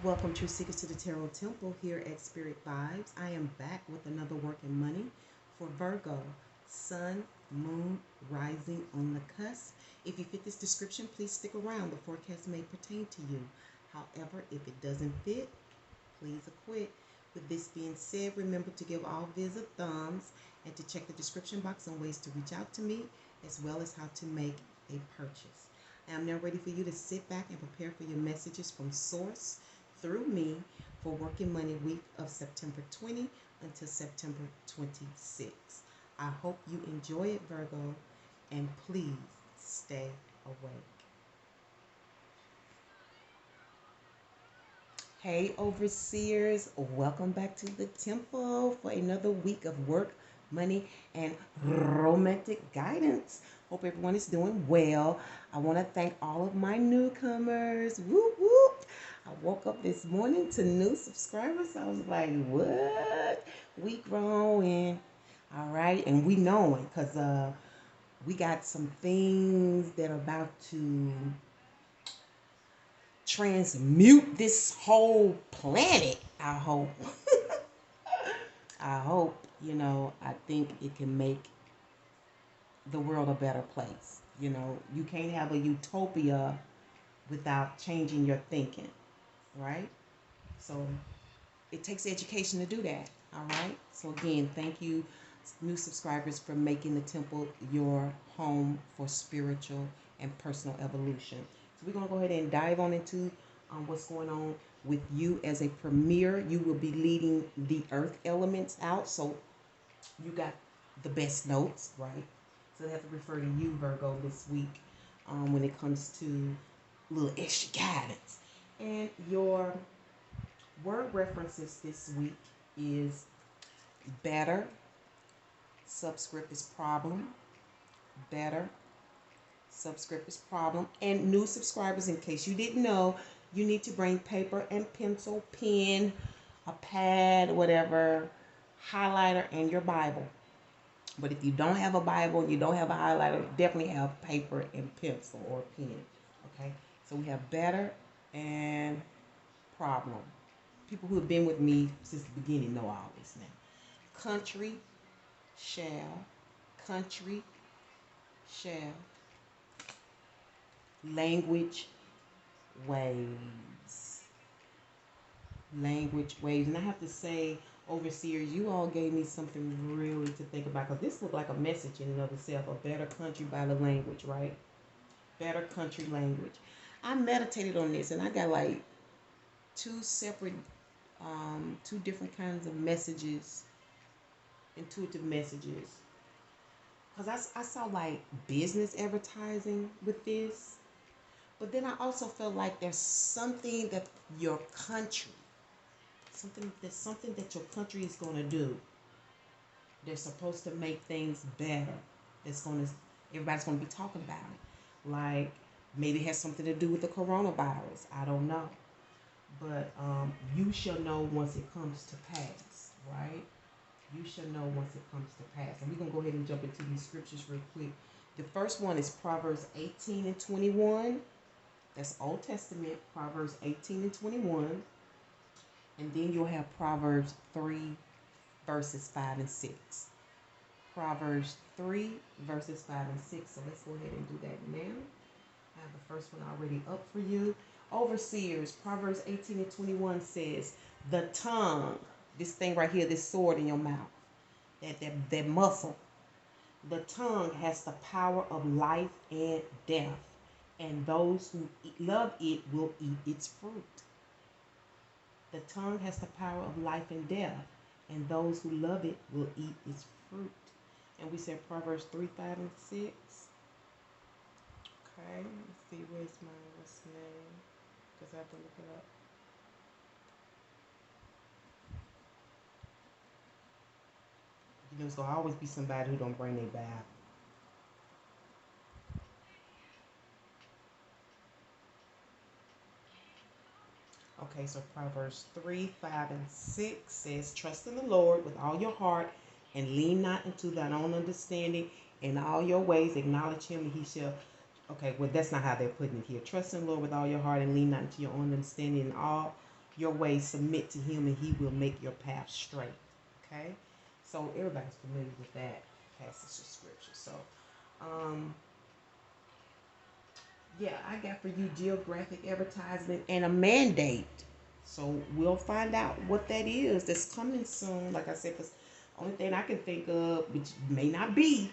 Welcome, true seekers, to the Tarot Temple here at Spearit Vibes. I am back with another work in money for Virgo, Sun, Moon, Rising on the cusp. If you fit this description, please stick around. The forecast may pertain to you. However, if it doesn't fit, please acquit. With this being said, remember to give all vids a thumbs and to check the description box on ways to reach out to me, as well as how to make a purchase. I am now ready for you to sit back and prepare for your messages from Source through me for Working Money week of September 20 until September 26. I hope you enjoy it, Virgo, and please stay awake. Hey, overseers, welcome back to the temple for another week of work, money, and romantic guidance. Hope everyone is doing well. I want to thank all of my newcomers. Whoop, whoop. I woke up this morning to new subscribers. I was like, what? We growing. All right. And we knowing because we got some things that are about to transmute this whole planet. I hope. I hope, I think it can make the world a better place. You can't have a utopia without changing your thinking, right? So it takes education to do that, all right? So again, thank you, new subscribers, for making the temple your home for spiritual and personal evolution. So we're going to go ahead and dive on into what's going on with you as a premier. You will be leading the earth elements out, so you got the best notes, right? So they have to refer to you, Virgo, this week when it comes to a little extra guidance. And your word references this week is better, subscript is problem, better, subscript is problem. And new subscribers, in case you didn't know, you need to bring paper and pencil, pen, a pad, whatever, highlighter, and your Bible. But if you don't have a Bible, you don't have a highlighter, definitely have paper and pencil or pen. Okay? So we have better and problem. People who have been with me since the beginning know all this now. Country, shall, country, shall, language, waves. Language, waves. And I have to say, overseers, you all gave me something really to think about, because this looked like a message in and of itself. A better country by the language, right? Better country language. I meditated on this and I got like two separate, two different kinds of messages, intuitive messages. Because I saw like business advertising with this, but then I also felt like there's something that your country, something that your country is going to do. They're supposed to make things better. Everybody's going to be talking about it. Like maybe it has something to do with the coronavirus. I don't know. But you shall know once it comes to pass, right? You shall know once it comes to pass. And we're going to go ahead and jump into these scriptures real quick. The first one is Proverbs 18 and 21. That's Old Testament, Proverbs 18 and 21. And then you'll have Proverbs 3, verses 5 and 6. Proverbs 3, verses 5 and 6. So let's go ahead and do that now. I have the first one already up for you. Overseers, Proverbs 18 and 21 says, the tongue, this thing right here, this sword in your mouth, that muscle, the tongue has the power of life and death, and those who love it will eat its fruit. The tongue has the power of life and death, and those who love it will eat its fruit. And we said Proverbs 3, 5, and 6. Okay, let's see, what's the name? Because I have to look it up. There's going to always be somebody who don't bring their Bible. Okay, so Proverbs 3, 5, and 6 says, trust in the Lord with all your heart and lean not into thine own understanding. In all your ways acknowledge him and he shall. Okay, well, that's not how they're putting it here. Trust in the Lord with all your heart and lean not into your own understanding. In all your way, submit to him, and he will make your path straight. Okay? So everybody's familiar with that passage of scripture. So, um, yeah, I got for you geographic advertisement and a mandate. So we'll find out what that is that's coming soon. Like I said, because only thing I can think of, which may not be,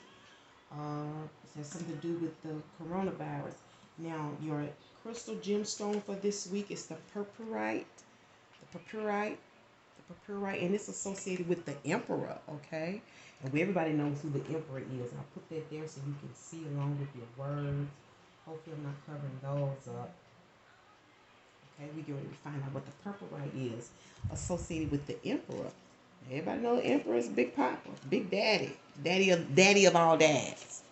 it has something to do with the coronavirus. Now, your crystal gemstone for this week is the purpurite. The purpurite. The purpurite, and it's associated with the emperor, okay? And everybody knows who the emperor is. And I'll put that there so you can see along with your words. Hopefully I'm not covering those up. Okay, we get ready to find out what the purpurite is associated with the emperor. Everybody know the emperor is Big Papa, Big Daddy, daddy of all dads.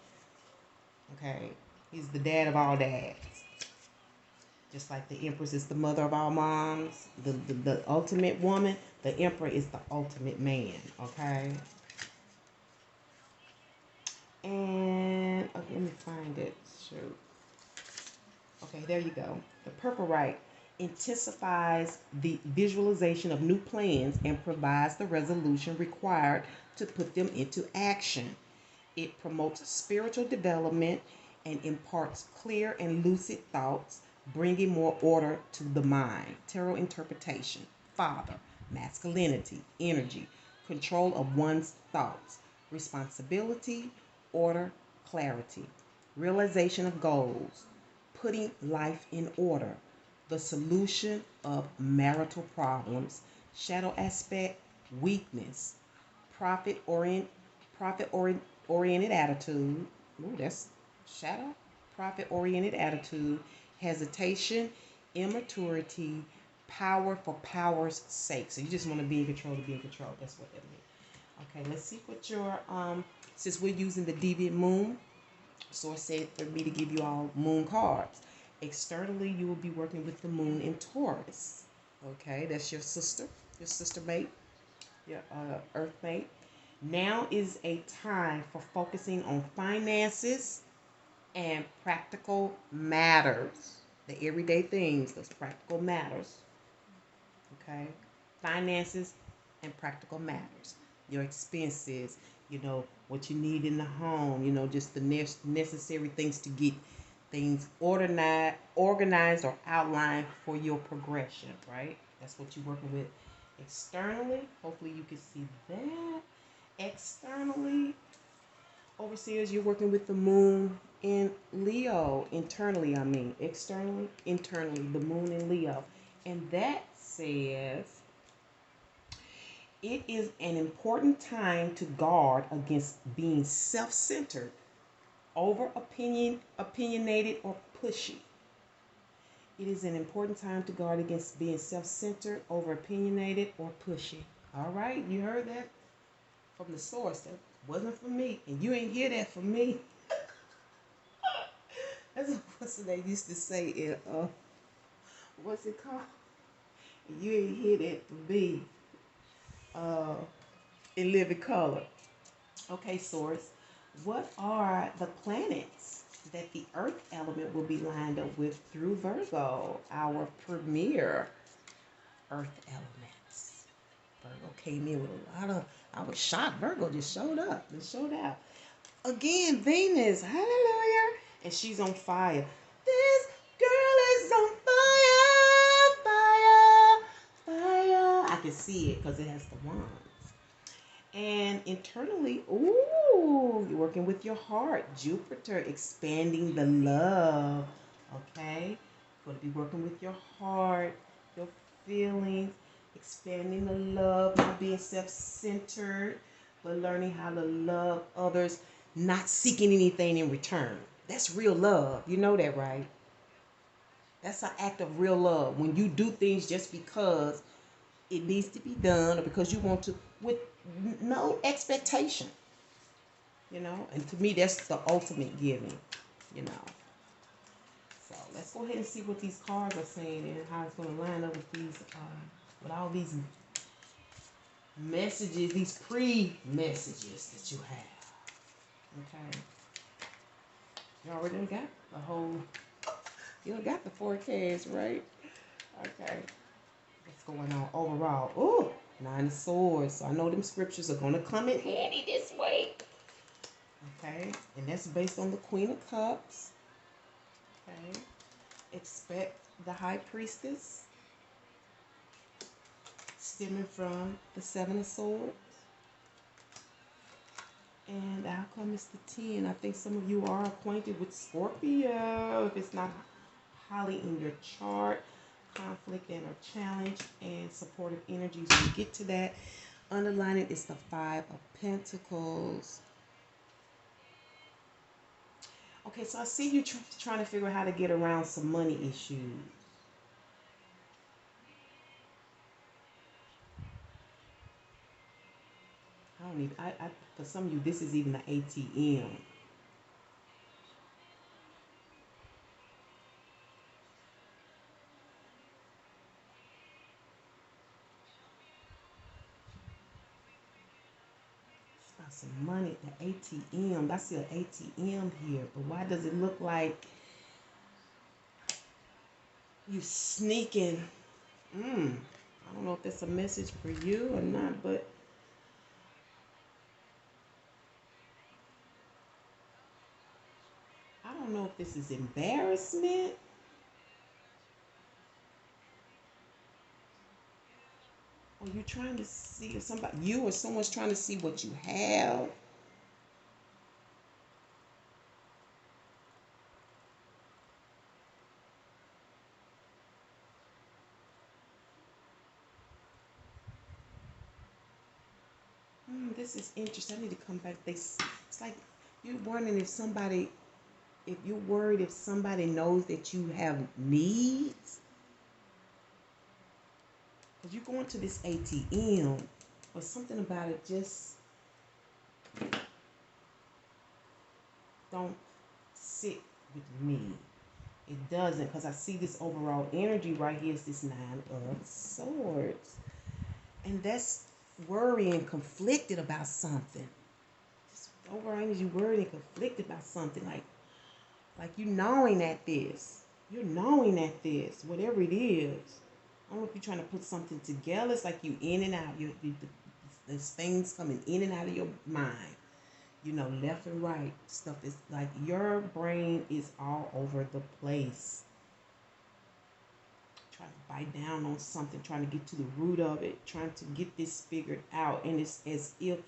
Okay, he's the dad of all dads. Just like the empress is the mother of all moms, the ultimate woman, the emperor is the ultimate man. Okay. And okay, let me find it. Shoot. Okay, there you go. The purpurite intensifies the visualization of new plans and provides the resolution required to put them into action. It promotes spiritual development and imparts clear and lucid thoughts, bringing more order to the mind. Tarot interpretation. Father, masculinity, energy, control of one's thoughts, responsibility, order, clarity, realization of goals, putting life in order, the solution of marital problems, shadow aspect, weakness, profit orient, oriented attitude. Ooh, that's shadow. Profit oriented attitude, hesitation, immaturity, power for power's sake. So you just want to be in control to be in control. That's what that means. Okay, let's see what your since we're using the deviant moon, source said for me to give you all moon cards. Externally, you will be working with the moon in Taurus. Okay, that's your sister mate, your earth mate. Now is a time for focusing on finances and practical matters. The everyday things, those practical matters. Okay? Finances and practical matters. Your expenses, what you need in the home, just the necessary things to get things organized or outlined for your progression, right? That's what you're working with externally. Hopefully you can see that. Externally, overseers, you're working with the moon in Leo. Internally, I mean. Externally, internally, the moon in Leo. And that says it is an important time to guard against being self-centered, opinionated, or pushy. It is an important time to guard against being self-centered, over opinionated, or pushy. All right, you heard that from the source. That wasn't for me, and you ain't hear that from me. That's what they used to say in what's it called? You ain't hear that from me. In living color. Okay, source. What are the planets that the earth element will be lined up with through Virgo, our premier earth elements? Virgo came in with a lot of, I was shocked. Virgo just showed up and showed out. Again, Venus, hallelujah. And she's on fire. This girl is on fire. I can see it because it has the wand. And internally, ooh, you're working with your heart. Jupiter expanding the love. Okay? You're going to be working with your heart, your feelings, expanding the love, not being self-centered, but learning how to love others, not seeking anything in return. That's real love. You know that, right? That's an act of real love. When you do things just because it needs to be done or because you want to, with no expectation, and to me that's the ultimate giving. So let's go ahead and see what these cards are saying and how it's going to line up with these with all these messages, these pre-messages that you have. Okay, you already got the whole, you got the forecast, right? Okay, let's going on overall? Ooh, Nine of Swords. So I know them scriptures are going to come in handy this week. Okay, and that's based on the Queen of Cups. Okay, expect the High Priestess, stemming from the Seven of Swords. And the outcome is the 10. I think some of you are acquainted with Scorpio. If it's not highly in your chart, conflict and a challenge and supportive energies. We'll get to that. Underlining is the Five of Pentacles. Okay, so I see you trying to figure out how to get around some money issues. I don't even, for some of you, this is even an ATM. It's about some money, the ATM. I see an ATM here, but why does it look like you sneaking? I don't know if that's a message for you or not, but I don't know if this is embarrassment or you trying to see if somebody, you or someone's trying to see what you have. This is interesting. I need to come back. It's like you're wondering if you're worried if somebody knows that you have needs. Because you go into this ATM, but something about it just don't sit with me. It doesn't, because I see this overall energy right here is this Nine of Swords. And that's worrying, conflicted about something. This overall energy, worried and conflicted about something. Like you gnawing at this. You're gnawing at this, whatever it is. I don't know if you're trying to put something together. It's like you in and out. There's things coming in and out of your mind. You know, left and right stuff. Is like your brain is all over the place. Trying to bite down on something, trying to get to the root of it, trying to get this figured out. And it's as if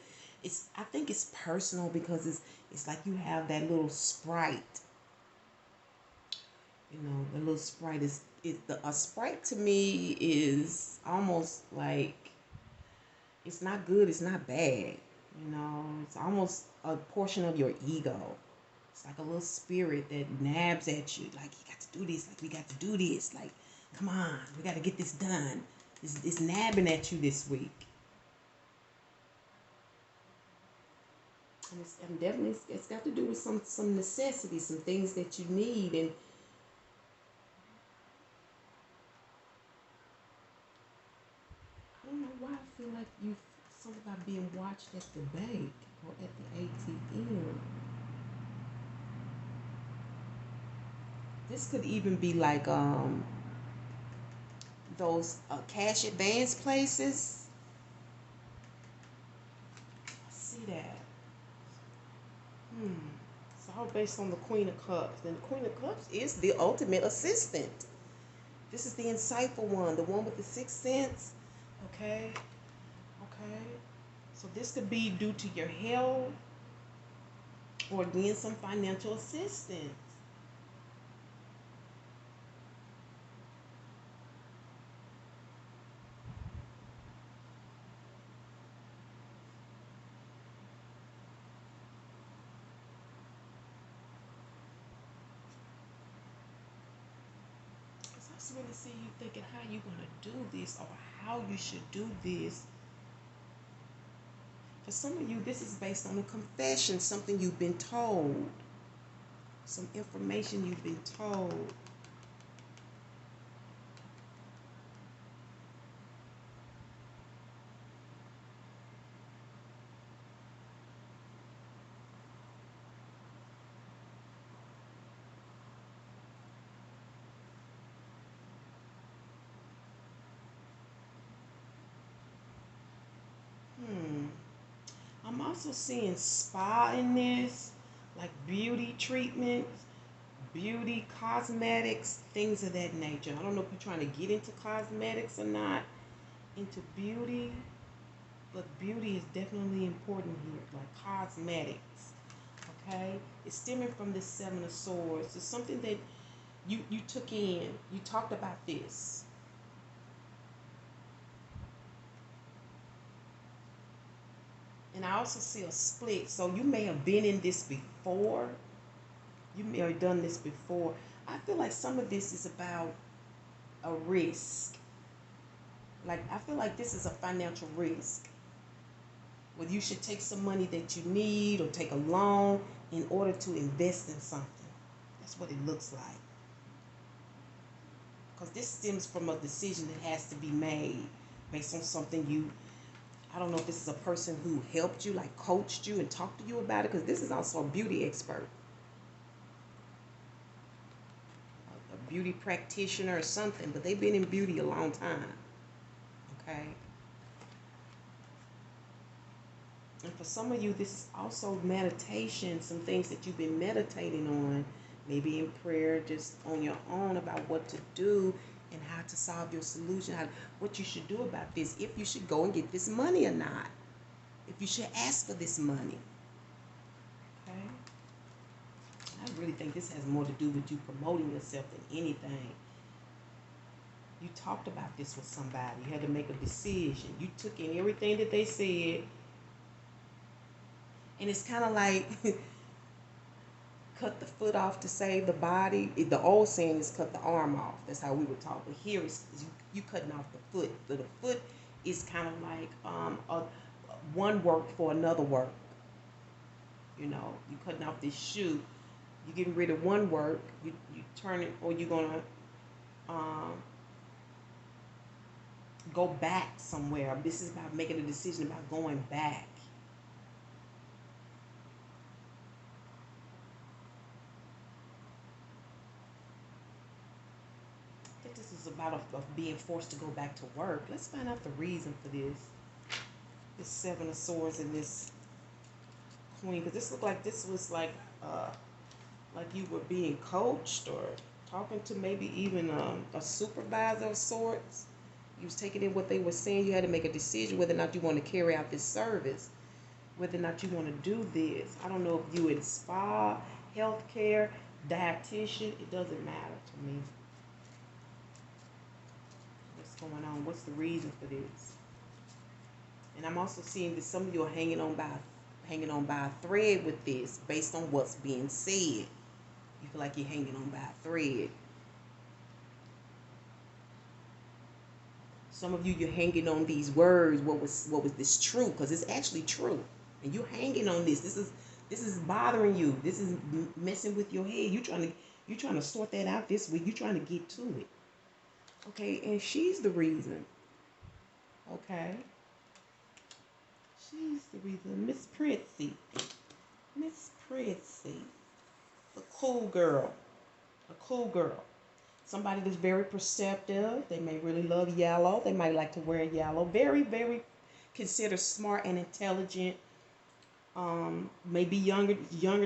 I think it's personal because it's like you have that little sprite. You know, the little sprite a sprite to me is almost like it's not good, it's not bad. You know, it's almost a portion of your ego. It's like a little spirit that nabs at you, like you got to do this, like we got to do this, like come on, we got to get this done. It's nabbing at you this week. And definitely it's got to do with some necessities, some things that you need. And I don't know why I feel like you something about being watched at the bank or at the ATM. This could even be like those cash advance places. I see that. It's all based on the Queen of Cups. And the Queen of Cups is the ultimate assistant. This is the insightful one, the one with the sixth sense. Okay. Okay. So this could be due to your health or again some financial assistance. I really see you thinking how you're going to do this or how you should do this. For some of you, this is based on a confession, something you've been told, some information you've been told. also seeing spa in this, like beauty treatments, beauty cosmetics, things of that nature. I don't know if you're trying to get into cosmetics or not, into beauty, but beauty is definitely important here, like cosmetics. Okay, it's stemming from this Seven of Swords. It's something that you took in. You talked about this. And I also see a split. So you may have been in this before. You may have done this before. I feel like some of this is about a risk. Like, I feel like this is a financial risk. Whether you should take some money that you need or take a loan in order to invest in something. That's what it looks like. Because this stems from a decision that has to be made based on something I don't know if this is a person who helped you, like coached you and talked to you about it, because this is also a beauty expert, a beauty practitioner or something, but they've been in beauty a long time. Okay? And for some of you, this is also meditation, some things that you've been meditating on, maybe in prayer, just on your own about what to do and how to solve your solution, what you should do about this, if you should go and get this money or not, if you should ask for this money. Okay? I really think this has more to do with you promoting yourself than anything. You talked about this with somebody. You had to make a decision. You took in everything that they said. And it's kind of like cut the foot off to save the body. The old saying is cut the arm off. That's how we would talk. But here is you cutting off the foot. So the foot is kind of like one work for another work. You know, you cutting off this shoe. You're getting rid of one work. You turn it, or you're gonna go back somewhere. This is about making a decision about going back. I think this is about of being forced to go back to work. Let's find out the reason for this. This Seven of Swords and this Queen, because this looked like this was like you were being coached or talking to maybe even a supervisor of sorts. You was taking in what they were saying. You had to make a decision whether or not you want to carry out this service, whether or not you want to do this. I don't know if you in spa, healthcare, dietitian. It doesn't matter to me. What's going on? What's the reason for this? And I'm also seeing that some of you are hanging on by a thread with this, based on what's being said. You feel like you're hanging on by a thread. Some of you, you're hanging on these words. What was this true? Because it's actually true, and you're hanging on this. This is bothering you. This is messing with your head. You're trying to sort that out this week. You're trying to get to it. Okay, and she's the reason. Okay, she's the reason. Miss Pritzy, the cool girl, a cool girl. Somebody that's very perceptive. They may really love yellow. They might like to wear yellow. Very, very considered smart and intelligent. Maybe younger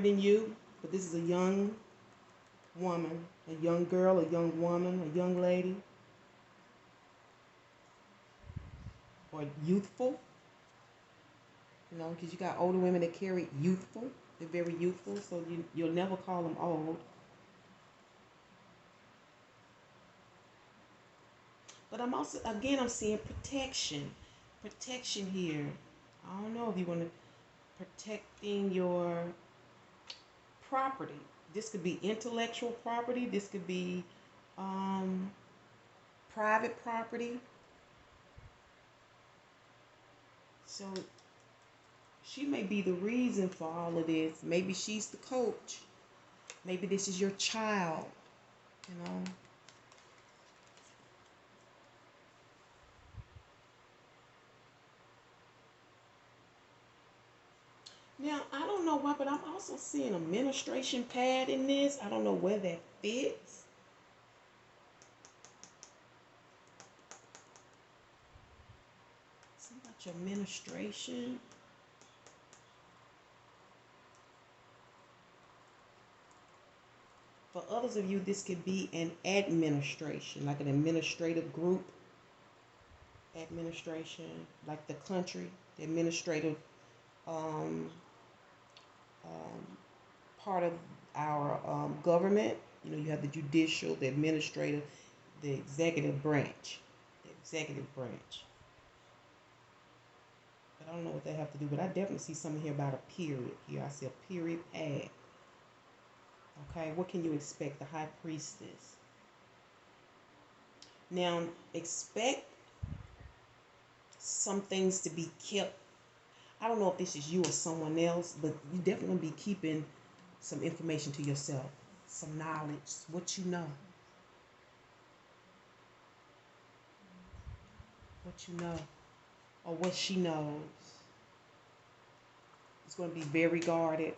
than you, but this is a young woman, a young girl, a young woman, a young lady, or youthful. You know, because you got older women that carry youthful. They're very youthful, so you'll never call them old. But I'm seeing protection. Protection here. I don't know if you want to protecting your property. This could be intellectual property. This could be private property. So she may be the reason for all of this. Maybe she's the coach. Maybe this is your child. You know. Now, I don't know why, but I'm also seeing a menstruation pad in this. I don't know where that fits. Something about your menstruation. others of you, this could be an administration, like an administrative group, administration, like the country, the administrative um, um, part of our government. You know, you have the judicial, the administrative, the executive branch. The executive branch. But I don't know what they have to do, but I definitely see something here about a period. Here I see a period pad. Okay, what can you expect? The high priestess. Now, expect some things to be kept. I don't know if this is you or someone else, but you definitely be keeping some information to yourself, some knowledge, what you know. What you know, or what she knows. It's going to be very guarded.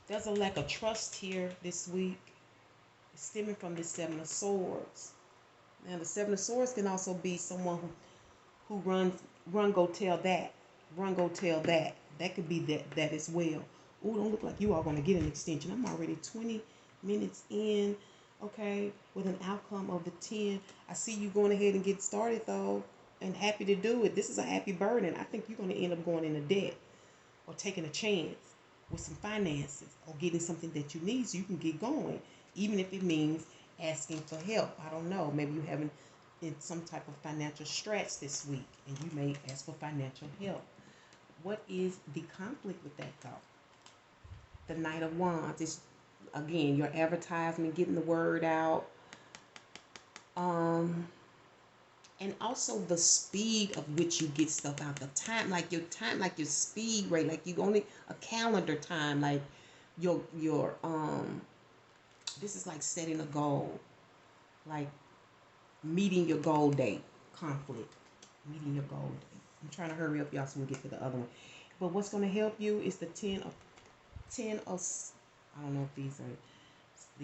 There's a lack of trust here this week, stemming from the Seven of Swords. Now, the Seven of Swords can also be someone who run, go tell that. Run, go tell that. That could be that as well. Oh, don't look like you are going to get an extension. I'm already 20 minutes in, okay, with an outcome of the 10. I see you going ahead and get started, though, and happy to do it. This is a happy burden. I think you're going to end up going into debt or taking a chance with some finances or getting something that you need so you can get going, even if it means asking for help. I don't know. Maybe you're having in some type of financial stress this week and you may ask for financial help. What is the conflict with that, though? The Knight of Wands is, again, your advertisement, getting the word out. And also the speed of which you get stuff out. The time, like your speed rate, like you only a calendar time, like your this is like setting a goal, like meeting your goal date. Conflict, meeting your goal date. I'm trying to hurry up, y'all, so we get to the other one. But what's going to help you is the ten of I don't know if these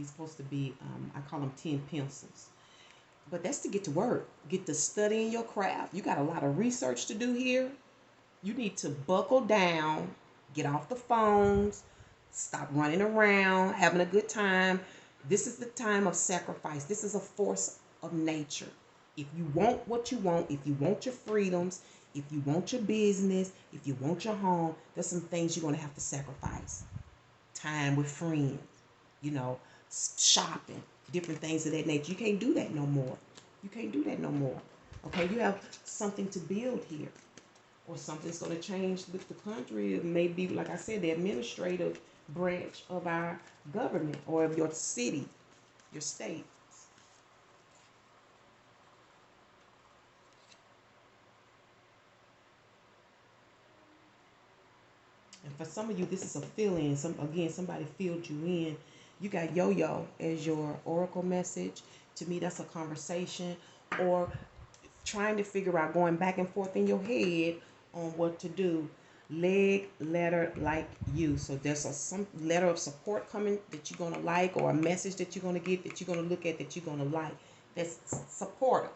supposed to be I call them 10 pencils. But that's to get to work, get to studying your craft. You got a lot of research to do here. You need to buckle down, get off the phones, stop running around, having a good time. This is the time of sacrifice. This is a force of nature. If you want what you want, if you want your freedoms, if you want your business, if you want your home, there's some things you're going to have to sacrifice. Time with friends, you know, shopping, different things of that nature. You can't do that no more. You can't do that no more. Okay, you have something to build here, or something's going to change with the country. It may be, like I said, the administrative branch of our government or of your city, your state. And for some of you, this is a fill-in. Somebody filled you in. You got yo-yo as your oracle message. To me, that's a conversation or trying to figure out, going back and forth in your head on what to do. Leg letter like you. So there's some letter of support coming that you're going to like, or a message that you're going to get, that you're going to look at, that you're going to like. That's supportive.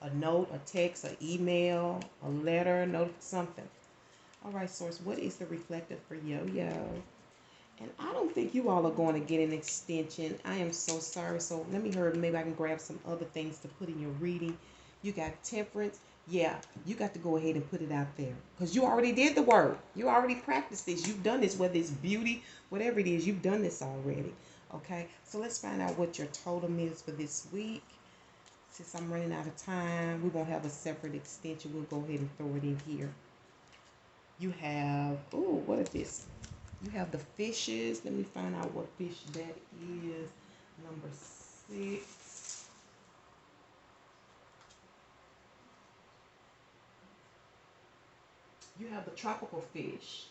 A note, a text, an email, a letter, a note, something. All right, Source, what is the reflective for yo-yo? And I don't think you all are going to get an extension. I am so sorry. So let me hurry. Maybe I can grab some other things to put in your reading. You got Temperance. Yeah, you got to go ahead and put it out there because you already did the work. You already practiced this. You've done this, whether it's beauty, whatever it is, you've done this already. Okay, so let's find out what your totem is for this week. Since I'm running out of time, we won't have a separate extension. We'll go ahead and throw it in here. You have, oh, what is this? You have the fishes. Let me find out what fish that is. Number 6. You have the tropical fish.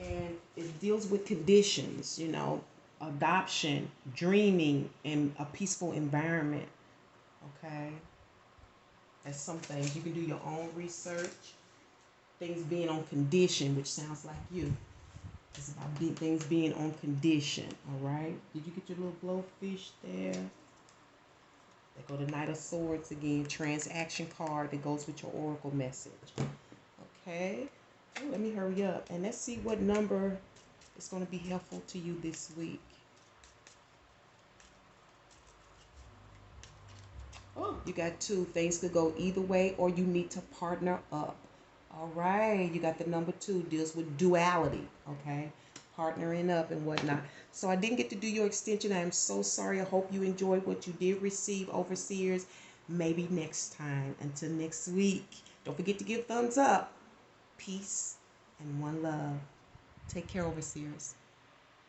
And it deals with conditions, you know, adoption, dreaming, and a peaceful environment. Okay? That's some things. You can do your own research. Things being on condition, which sounds like you. It's about things being on condition, all right? Did you get your little blowfish there? There go the Knight of Swords again, transaction card that goes with your oracle message. Okay, oh, let me hurry up and let's see what number is going to be helpful to you this week. Oh, you got two. Things could go either way, or you need to partner up. All right, you got the number two, deals with duality. Okay, partnering up and whatnot. So I didn't get to do your extension. I am so sorry. I hope you enjoyed what you did receive, overseers. Maybe next time. Until next week, don't forget to give thumbs up. Peace and one love. Take care, overseers.